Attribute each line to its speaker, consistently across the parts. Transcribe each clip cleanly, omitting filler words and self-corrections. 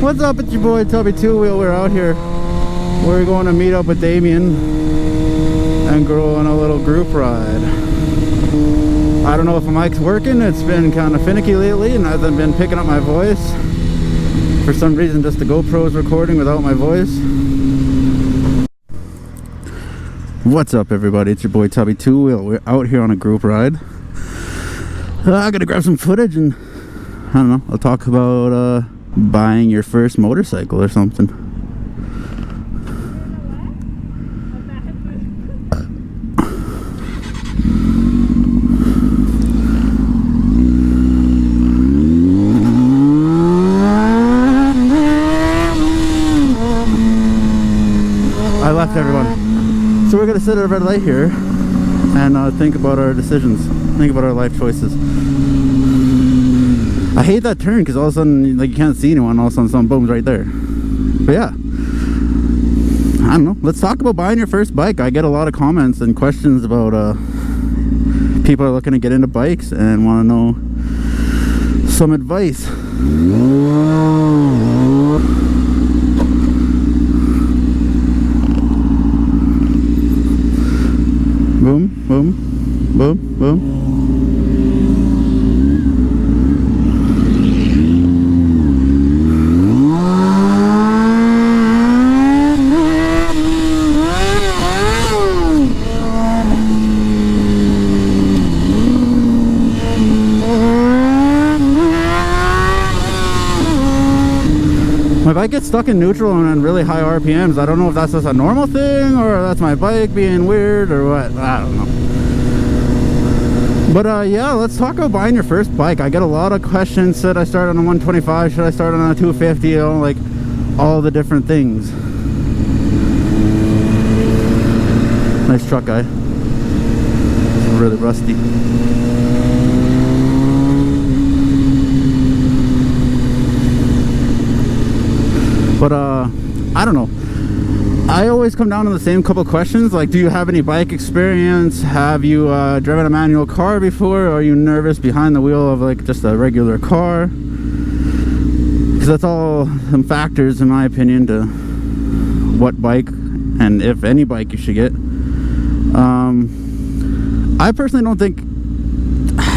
Speaker 1: What's up? It's your boy TubbyTwoWheel. We're out here. We're going to meet up with Damien and go on a little group ride. I don't know if my mic's working. It's been kind of finicky lately and hasn't been picking up my voice. For some reason, just the GoPro's recording without my voice. What's up, everybody? It's your boy TubbyTwoWheel. We're out here on a group ride. I gotta grab some footage and I don't know. I'll talk about buying your first motorcycle or something. I left everyone. So we're gonna sit at a red light here and think about our decisions. Think about our life choices. I hate that turn because all of a sudden, like, you can't see anyone. All of a sudden, some boom's right there. But yeah, I don't know. Let's talk about buying your first bike. I get a lot of comments and questions about people are looking to get into bikes and want to know some advice. Boom, boom, boom, boom. My bike gets stuck in neutral and on really high RPMs. I don't know if that's just a normal thing or that's my bike being weird or what. I don't know. But yeah, let's talk about buying your first bike. I get a lot of questions. Should I start on a 125? Should I start on a 250? You know, like all the different things. Nice truck, guy. It's really rusty. But I don't know. I always come down to the same couple questions, like, do you have any bike experience? Have you driven a manual car before? Or are you nervous behind the wheel of like just a regular car? Because that's all some factors, in my opinion, to what bike and if any bike you should get. I personally don't think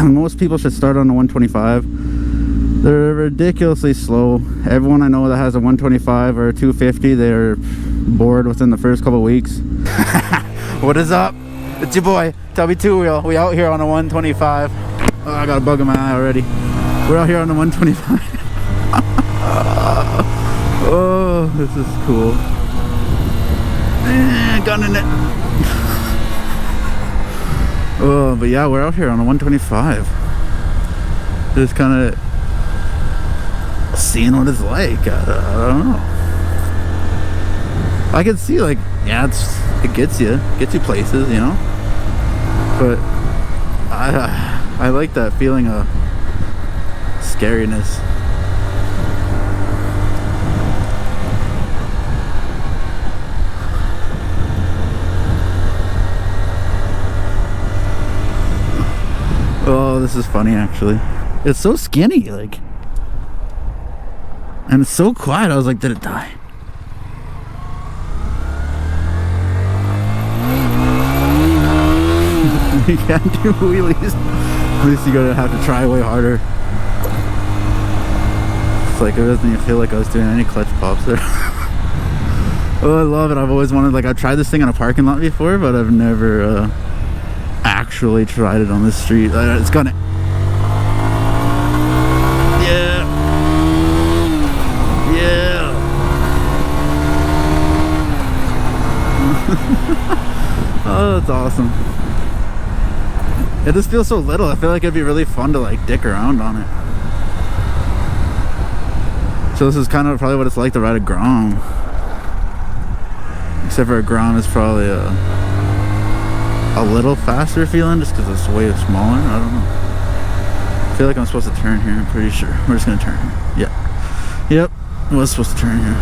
Speaker 1: most people should start on a 125. They're ridiculously slow. Everyone I know that has a 125 or a 250, they're bored within the first couple weeks. What is up? It's your boy, TubbyTwoWheel. We out here on a 125. Oh, I got a bug in my eye already. We're out here on the 125. Oh, this is cool. Gun in it. Oh, but yeah, we're out here on a 125. Just kind of seeing what it's like. I don't know. I can see, like, yeah, it gets you places, you know. But I like that feeling of scariness. Oh, this is funny actually. It's so skinny, like. And it's so quiet, I was like, did it die? You can't do wheelies. At least you're gonna have to try way harder. It's like, it doesn't even feel like I was doing any clutch pops there. Oh, I love it. I've always wanted, like, I've tried this thing in a parking lot before, but I've never actually tried it on the street. It's gonna... Oh, that's awesome. It just feels so little. I feel like it'd be really fun to like dick around on it. So this is kind of probably what it's like to ride a Grom. Except for a Grom is probably a little faster feeling just because it's way smaller. I don't know. I feel like I'm supposed to turn here. I'm pretty sure. We're just gonna turn here. Yeah. Yep. I was supposed to turn here.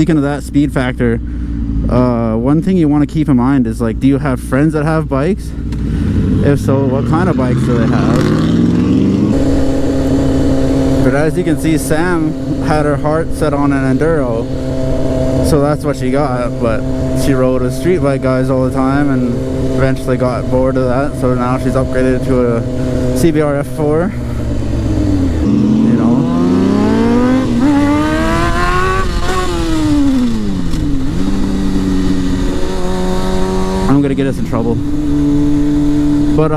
Speaker 1: speaking of that speed factor, one thing you want to keep in mind is, like, do you have friends that have bikes? If so, what kind of bikes do they have? But as you can see, Sam had her heart set on an enduro, so that's what she got. But she rode with street bike guys all the time and eventually got bored of that, so now she's upgraded to a CBR F4. You know, I'm gonna get us in trouble. But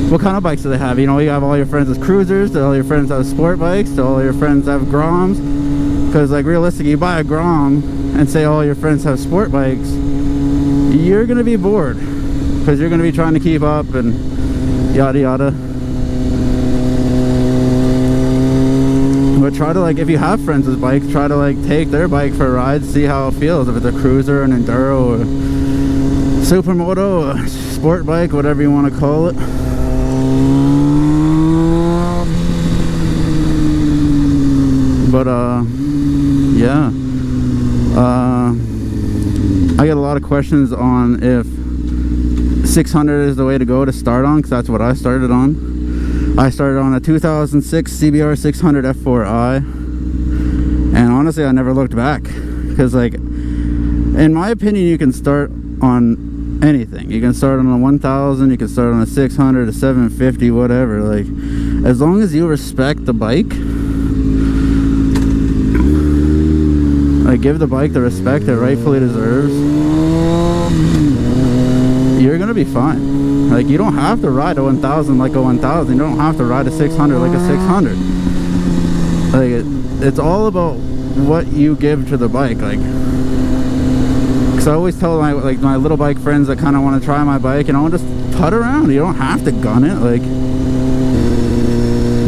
Speaker 1: what kind of bikes do they have? You know, you have all your friends with cruisers, all your friends have sport bikes, all your friends have Groms. Because, like, realistically, you buy a Grom and say all your friends have sport bikes, you're gonna be bored because you're gonna be trying to keep up and yada yada. But try to, like, if you have friends with bikes, try to, like, take their bike for a ride, see how it feels. If it's a cruiser, an enduro, or supermoto, a sport bike, whatever you want to call it. But yeah, I get a lot of questions on if 600 is the way to go to start on, because that's what I started on. I started on a 2006 CBR 600 F4i, and honestly I never looked back, because, like, in my opinion, you can start on anything. You can start on a 1000, you can start on a 600, a 750, whatever. Like, as long as you respect the bike, like, give the bike the respect it rightfully deserves, you're gonna be fine. Like, you don't have to ride a 1000 like a 1000. You don't have to ride a 600 like a 600. Like, it's all about what you give to the bike. Like, because I always tell my little bike friends that kind of want to try my bike, you know, just put around. You don't have to gun it. Like,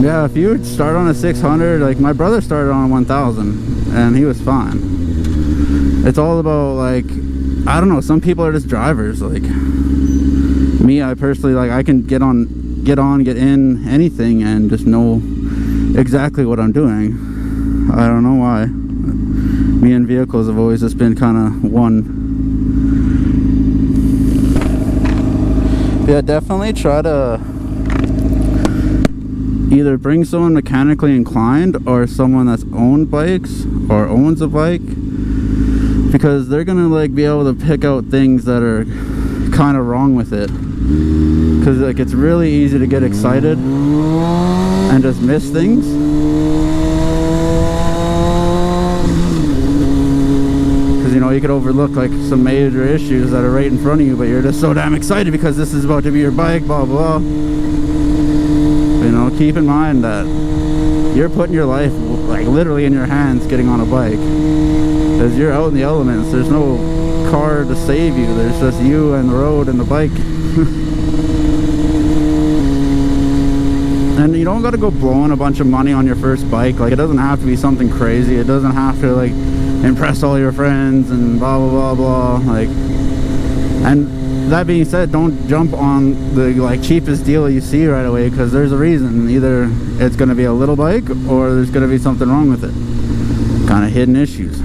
Speaker 1: yeah, if you start on a 600, like, my brother started on a 1000 and he was fine. It's all about, like, I don't know, some people are just drivers. Like me, I personally, like, I can get in anything and just know exactly what I'm doing. I don't know why. Me and vehicles have always just been kind of one. Yeah, definitely try to either bring someone mechanically inclined or someone that's owned bikes or owns a bike, because they're gonna, like, be able to pick out things that are kind of wrong with it. Because, like, it's really easy to get excited and just miss things. Because, you know, you could overlook, like, some major issues that are right in front of you, but you're just so damn excited because this is about to be your bike, blah blah. You know, keep in mind that you're putting your life, like, literally in your hands getting on a bike, because you're out in the elements. There's no car to save you. There's just you and the road and the bike. And you don't got to go blowing a bunch of money on your first bike. Like, it doesn't have to be something crazy. It doesn't have to, like, impress all your friends and blah blah blah blah. Like, and that being said, don't jump on the, like, cheapest deal you see right away, because there's a reason. Either it's going to be a little bike or there's going to be something wrong with it. Kind of hidden issues.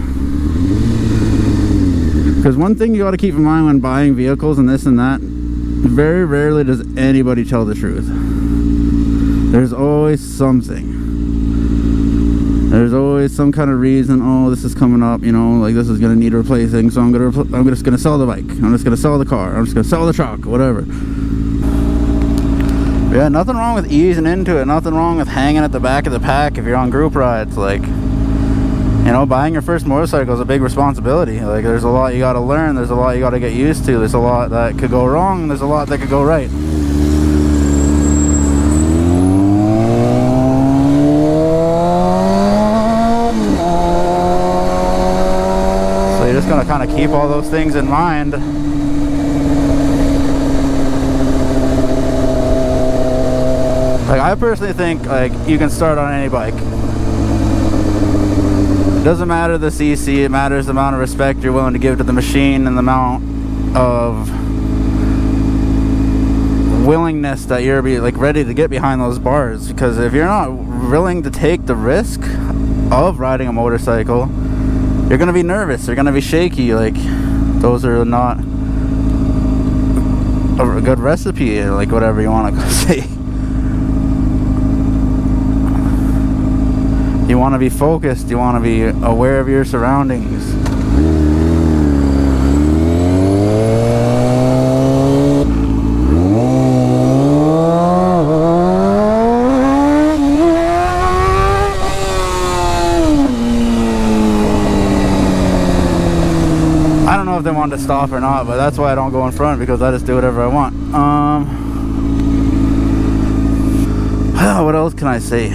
Speaker 1: Because one thing you got to keep in mind when buying vehicles and this and that, very rarely does anybody tell the truth. There's always something. There's always some kind of reason. Oh, this is coming up, you know, like, this is gonna need replacing, so I'm just gonna sell the bike. I'm just gonna sell the car. I'm just gonna sell the truck, whatever. But yeah, nothing wrong with easing into it. Nothing wrong with hanging at the back of the pack if you're on group rides. Like, you know, buying your first motorcycle is a big responsibility. Like, there's a lot you got to learn. There's a lot you got to get used to. There's a lot that could go wrong. There's a lot that could go right. So you're just going to kind of keep all those things in mind. Like, I personally think, like, you can start on any bike. Doesn't matter the CC, it matters the amount of respect you're willing to give to the machine and the amount of willingness that you're like ready to get behind those bars. Because if you're not willing to take the risk of riding a motorcycle, you're gonna be nervous, you're gonna be shaky. Like, those are not a good recipe, like whatever you want to say. You want to be focused, you want to be aware of your surroundings. I don't know if they want to stop or not, but that's why I don't go in front, because I just do whatever I want. What else can I say?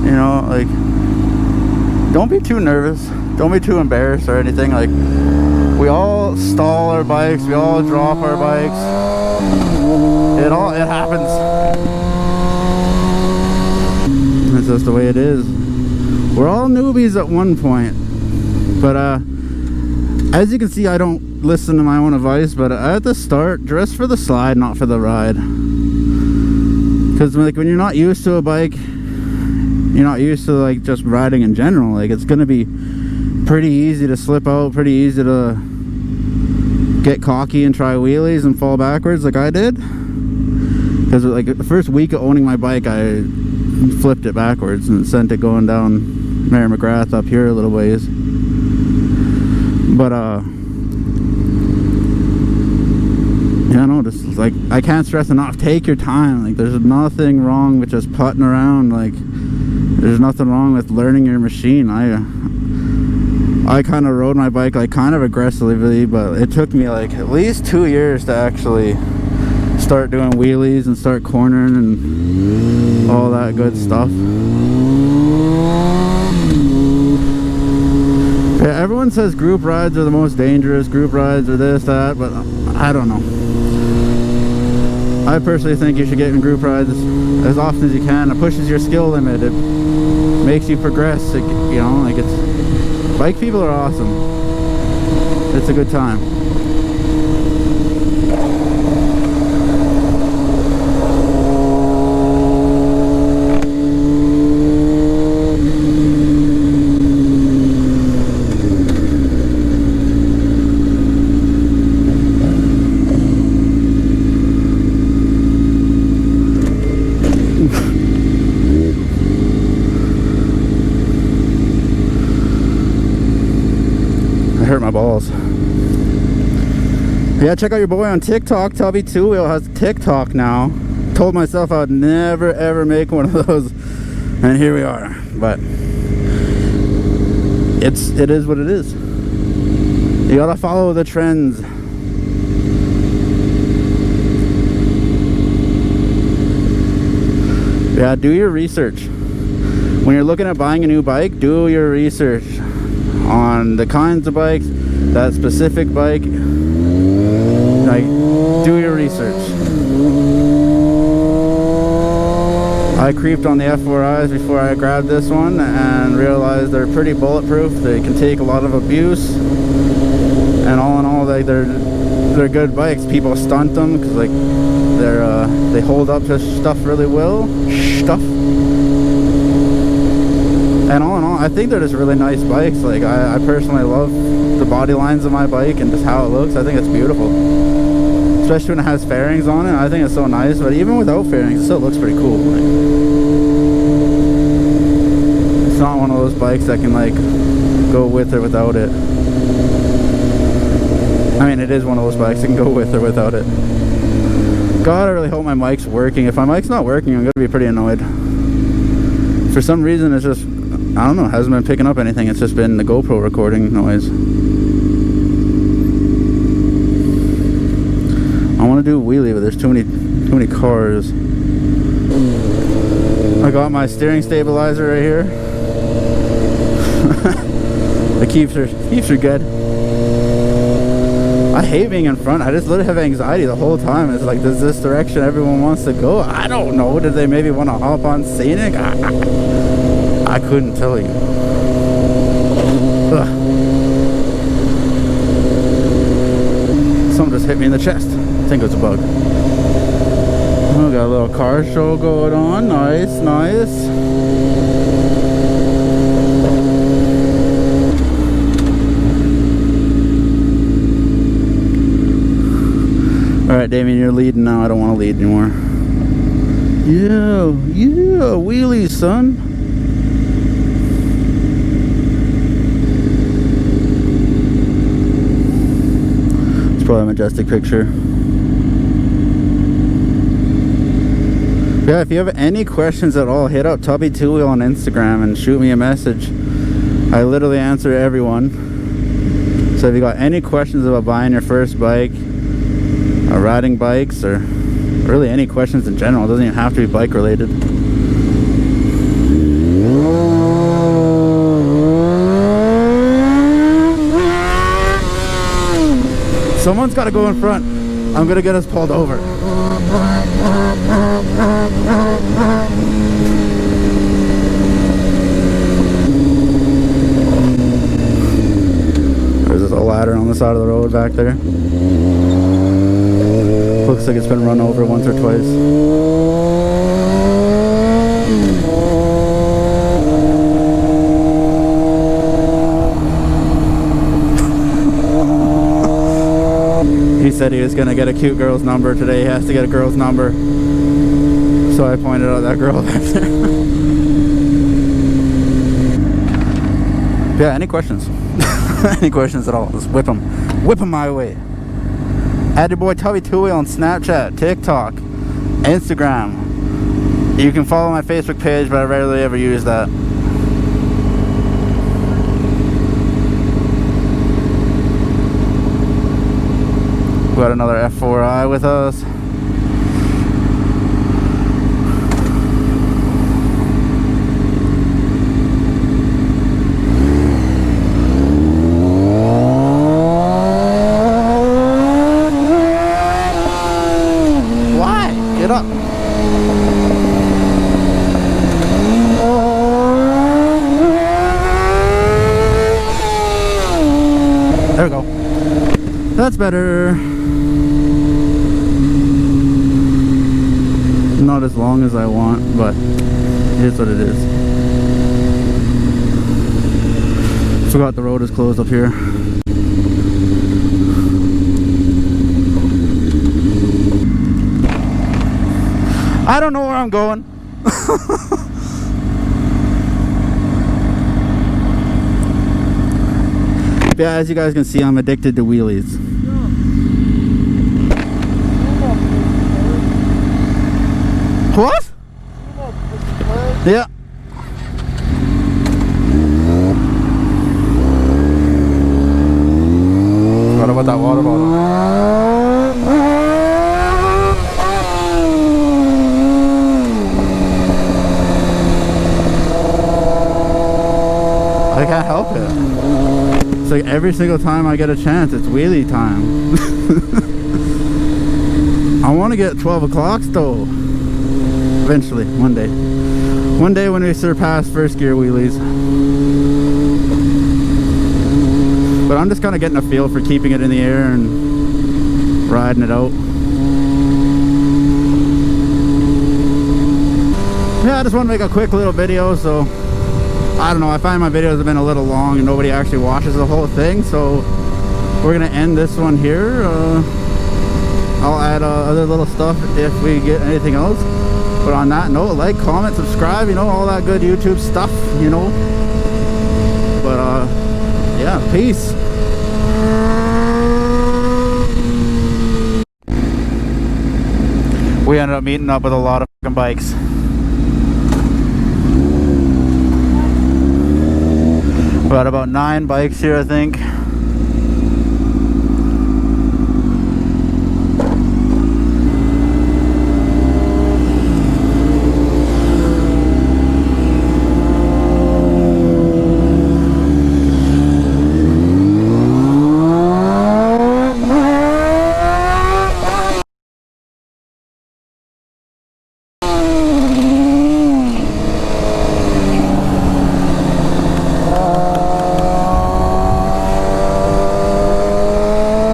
Speaker 1: You know, like, don't be too nervous, don't be too embarrassed or anything. Like, we all stall our bikes, we all drop our bikes. It happens. It's just the way it is. We're all newbies at one point. But as you can see, I don't listen to my own advice, but at the start, dress for the slide, not for the ride. Because like, when you're not used to a bike, you're not used to like just riding in general, like, it's gonna be pretty easy to slip out, pretty easy to get cocky and try wheelies and fall backwards like I did. Because like the first week of owning my bike, I flipped it backwards and sent it going down Mary McGrath up here a little ways. But yeah, no, just like, I can't stress enough, take your time. Like, there's nothing wrong with just putting around. Like, there's nothing wrong with learning your machine. I kind of rode my bike like kind of aggressively, but it took me like at least 2 years to actually start doing wheelies and start cornering and all that good stuff. Yeah, everyone says group rides are the most dangerous, group rides are this, that, but I don't know. I personally think you should get in group rides as often as you can. It pushes your skill limit, it makes you progress. It, you know, like, it's, bike people are awesome. It's a good time. Hurt my balls. Yeah, check out your boy on TikTok. TubbyTwoWheel has TikTok now. Told myself I'd never ever make one of those, and here we are. But it is what it is. You gotta follow the trends. Yeah, do your research. When you're looking at buying a new bike, do your research on the kinds of bikes, that specific bike. Like, do your research. I creeped on the F4Is before I grabbed this one and realized they're pretty bulletproof. They can take a lot of abuse, and all in all, they're good bikes. People stunt them because like they hold up to stuff really well. And all in all, I think they're just really nice bikes. Like, I personally love the body lines of my bike and just how it looks. I think it's beautiful. Especially when it has fairings on it. I think it's so nice. But even without fairings, it still looks pretty cool. Like, it's not one of those bikes that can, like, go with or without it. I mean, it is one of those bikes that can go with or without it. God, I really hope my mic's working. If my mic's not working, I'm going to be pretty annoyed. For some reason, it's just, I don't know, it hasn't been picking up anything. It's just been the GoPro recording noise. I want to do a wheelie, but there's too many cars. I got my steering stabilizer right here. The keeps are good. I hate being in front. I just literally have anxiety the whole time. It's like, is this direction everyone wants to go? I don't know. Did they maybe want to hop on scenic? I couldn't tell you. Ugh. Something just hit me in the chest. I think it was a bug. Oh, got a little car show going on. Nice, nice. Alright, Damien, you're leading now. I don't want to lead anymore. Yeah, wheelies, son. It's probably a majestic picture. Yeah, if you have any questions at all, hit up TubbyTwoWheel on Instagram and shoot me a message. I literally answer everyone. So if you got any questions about buying your first bike, or riding bikes, or really any questions in general, it doesn't even have to be bike related. Someone's got to go in front. I'm gonna get us pulled over. There's a ladder on the side of the road back there. Looks like it's been run over once or twice. He said he was gonna get a cute girl's number today. He has to get a girl's number. So I pointed out that girl back there. Yeah, any questions? Any questions at all? Just whip them. Whip them my way. Add your boy TubbyTwoWheel on Snapchat, TikTok, Instagram. You can follow my Facebook page, but I rarely ever use that. We got another F4i with us. Get up. There we go. That's better. Not as long as I want, but it is what it is. Forgot the road is closed up here. I don't know where I'm going. Yeah, as you guys can see, I'm addicted to wheelies. What? Yeah. What about that water bottle? I can't help it. It's like every single time I get a chance, it's wheelie time. I want to get 12 o'clock though. Eventually, one day. One day when we surpass first gear wheelies. But I'm just kind of getting a feel for keeping it in the air and riding it out. Yeah, I just want to make a quick little video, so I don't know, I find my videos have been a little long and nobody actually watches the whole thing, so we're gonna end this one here. I'll add other little stuff if we get anything else. But on that note, like, comment, subscribe, you know, all that good YouTube stuff, you know. But yeah, peace. We ended up meeting up with a lot of fucking bikes. Got about 9 bikes here, I think.